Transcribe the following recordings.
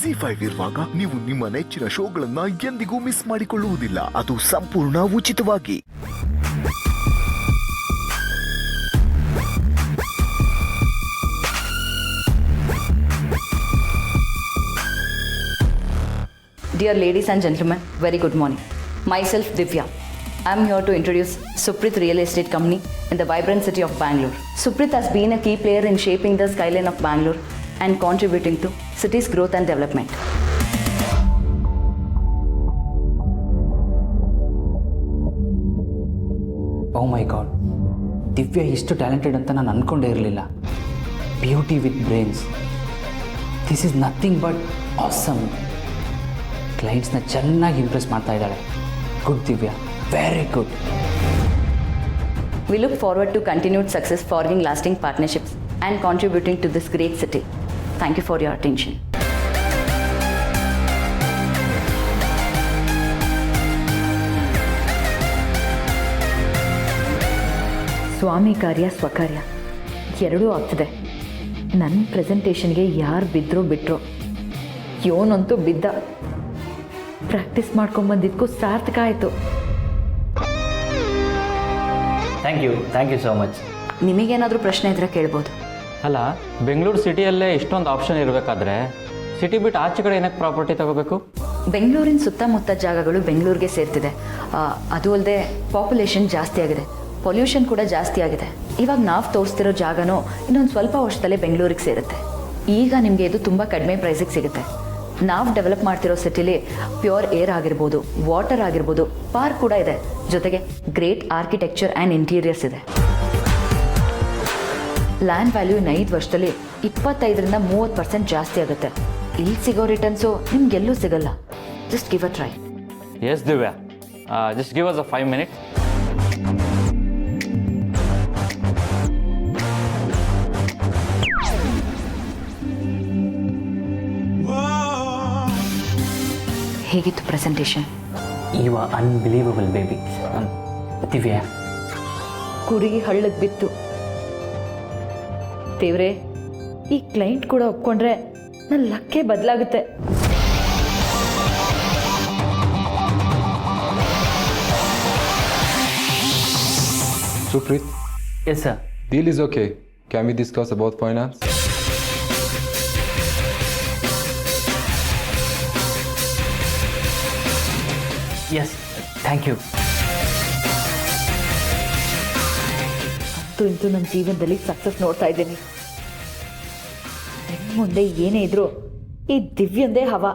ZEE5 ಇರುವಾಗ ನೀವು ನಿಮ್ಮ ನೆಚ್ಚಿನ ಶೋಗಳನ್ನ ಎಂದಿಗೂ ಮಿಸ್ ಮಾಡಿಕೊಳ್ಳುವುದಿಲ್ಲ. ಅದು ಸಂಪೂರ್ಣ ಉಚಿತವಾಗಿ. Dear ladies and gentlemen, very good morning. Myself Divya. I am here to introduce Supreet Real Estate Company in the vibrant city of Bangalore. Supreet has been a key player in shaping the skyline of Bangalore and contributing to city's growth and development. Oh my God, Divya ಇಷ್ಟು talented ಅಂತ ನಾನು ಅಂದ್ಕೊಂಡೇ ಇರಲಿಲ್ಲ. Beauty with brains. This is nothing but awesome. ಕ್ಲೈಂಟ್ಸ್ನ ಚೆನ್ನಾಗಿ impress ಮಾಡ್ತಾ ಇದ್ದಾಳೆ. Good Divya, very good. We look forward to continued success, forging lasting partnerships and contributing to this great city. Thank you for your attention. ಸ್ವಾಮಿ ಕಾರ್ಯ ಸ್ವಕಾರ್ಯ ಎರಡೂ ಆಗ್ತಿದೆ. ನನ್ನ ಪ್ರೆಸೆಂಟೇಷನ್ಗೆ ಯಾರು ಬಿದ್ದರೋ ಬಿಟ್ಟರೋ, ಯೋನಂತೂ ಬಿದ್ದ. ಪ್ರಾಕ್ಟೀಸ್ ಮಾಡ್ಕೊಂಬಂದಿದ್ದಕ್ಕೂ ಸಾರ್ಥಕ ಆಯಿತು. Thank you so much. ನಿಮಗೇನಾದರೂ ಪ್ರಶ್ನೆ ಇದ್ದರೆ ಕೇಳ್ಬೋದು. ಅಲ್ಲ, ಬೆಂಗಳೂರು ಸಿಟಿಯಲ್ಲೇ ಇಷ್ಟೊಂದು ಆಪ್ಷನ್ ಇರಬೇಕಾದ್ರೆ ಸಿಟಿ ಬಿಟ್ಟು ಆಚೆ ಕಡೆ ಏನಕ್ಕೆ ಪ್ರಾಪರ್ಟಿ ತಗೋಬೇಕು? ಬೆಂಗಳೂರಿನ ಸುತ್ತಮುತ್ತ ಜಾಗಗಳು ಬೆಂಗಳೂರಿಗೆ ಸೇರ್ತಿದೆ. ಅದು ಅಲ್ಲದೆ ಪಾಪ್ಯುಲೇಷನ್ ಜಾಸ್ತಿ ಆಗಿದೆ, ಪೊಲ್ಯೂಷನ್ ಕೂಡ ಜಾಸ್ತಿ ಆಗಿದೆ. ಇವಾಗ ನಾವು ತೋರಿಸ್ತಿರೋ ಜಾಗನೂ ಇನ್ನೊಂದು ಸ್ವಲ್ಪ ವರ್ಷದಲ್ಲೇ ಬೆಂಗಳೂರಿಗೆ ಸೇರುತ್ತೆ. ಈಗ ನಿಮಗೆ ಇದು ತುಂಬ ಕಡಿಮೆ ಪ್ರೈಸಿಗೆ ಸಿಗುತ್ತೆ. ನಾವು ಡೆವಲಪ್ ಮಾಡ್ತಿರೋ ಸಿಟಿಲಿ ಪ್ಯೂರ್ ಏರ್ ಆಗಿರ್ಬೋದು, ವಾಟರ್ ಆಗಿರ್ಬೋದು, ಪಾರ್ಕ್ ಕೂಡ ಇದೆ. ಜೊತೆಗೆ ಗ್ರೇಟ್ ಆರ್ಕಿಟೆಕ್ಚರ್ ಆ್ಯಂಡ್ ಇಂಟೀರಿಯರ್ಸ್ ಇದೆ. ಲ್ಯಾಂಡ್ ವ್ಯಾಲ್ಯೂ 5 ವರ್ಷದಲ್ಲಿ 25% ಜಾಸ್ತಿ ಆಗುತ್ತೆ. ಇಲ್ಲಿ ಸಿಗೋ ರಿಟರ್ನ್ಸು ನಿಮ್ಗೆಲ್ಲೂ ಸಿಗಲ್ಲ. Just give a try. Yes Divya, just give us a 5 minutes. ಹೇಗಿತ್ತು presentation? You are unbelievable baby. Divya, ಕುರಿ ಹಳ್ಳಕ್ಕೆ ಬಿತ್ತು. ದೇವ್ರೆ, ಈ ಕ್ಲೈಂಟ್ ಕೂಡ ಒಪ್ಕೊಂಡ್ರೆ ನನ್ನ ಲಕ್ಕೇ ಬದಲಾಗುತ್ತೆ. Supreet, yes sir. deal is okay. Can we discuss about finance? Yes, thank you. ಅಂತೂ ಇಂತೂ ನನ್ನ ಜೀವನದಲ್ಲಿ ಸಕ್ಸಸ್ ನೋಡ್ತಾ ಇದ್ದೀನಿ. ಮುಂದೆ ಏನೇ ಇದ್ರು ಈ ದಿವ್ಯಂದೇ ಹವಾ.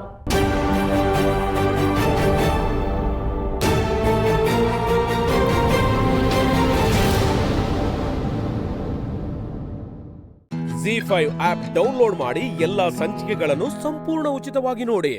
ZEE5 ಆಪ್ ಡೌನ್ಲೋಡ್ ಮಾಡಿ ಎಲ್ಲಾ ಸಂಚಿಕೆಗಳನ್ನು ಸಂಪೂರ್ಣ ಉಚಿತವಾಗಿ ನೋಡಿ.